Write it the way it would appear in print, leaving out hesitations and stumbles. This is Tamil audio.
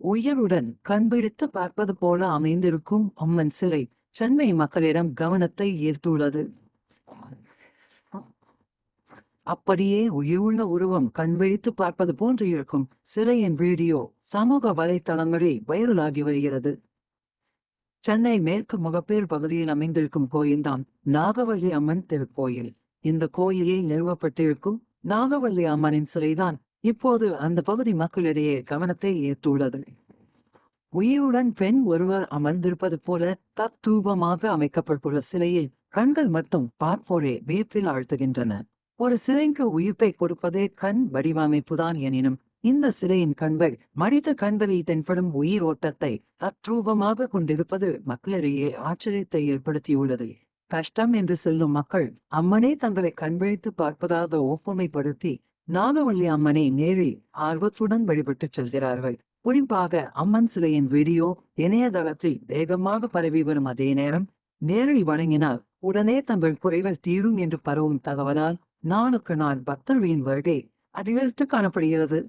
உயருடன் கண்பிடித்து பார்ப்பது போல அமைந்திருக்கும் அம்மன் சிலை சென்னை மக்களிடம் கவனத்தை ஈர்த்துள்ளது. அப்படியே உயிருள்ள உருவம் கண்விழித்து பார்ப்பது போன்று இருக்கும் சிலையின் வீடியோ சமூக வலைத்தளங்களில் வைரலாகி வருகிறது. சென்னை மேற்கு முகப்பேர் பகுதியில் அமைந்திருக்கும் கோயில்தான் நாகவள்ளி அம்மன் திருக்கோயில். இந்த கோயிலில் நிறுவப்பட்டிருக்கும் நாகவள்ளி அம்மனின் சிலைதான் இப்போது அந்த பகுதி மக்களிடையே கவனத்தை ஈர்த்துள்ளது. உயிருடன் பெண் ஒருவர் அமர்ந்திருப்பது போல தத்ரூபமாக அமைக்கப்பட்டுள்ள சிலையில் கண்கள் மட்டும் பார்ப்போரே வியப்பில் ஆழ்த்துகின்றன. ஒரு சிலைக்கு உயிர்ப்பை கொடுப்பதே கண் வடிவமைப்புதான் எனினும் இந்த சிலையின் கண்கள் மனித கண்களில் தென்படும் உயிர் ஓட்டத்தை தத்ரூபமாக கொண்டிருப்பது மக்களிடையே ஆச்சரியத்தை ஏற்படுத்தியுள்ளது. கஷ்டம் என்று சொல்லும் மக்கள் அம்மனே தங்களை கண்விழித்து பார்ப்பதாக ஒப்புமைப்படுத்தி நாகவள்ளி அம்மனை நேரில் ஆர்வத்துடன் வழிபட்டு செல்கிறார்கள். குறிப்பாக அம்மன் சிலையின் வீடியோ இணையதளத்தில் வேகமாக பரவி வரும் அதே நேரம் நேரில் வணங்கினால் உடனே தங்கள் குறைகள் தீரும் என்று பரவும் தகவலால் நாளுக்கு நாள் பக்தர்களின் வருகை அதிகரித்து காணப்படுகிறது.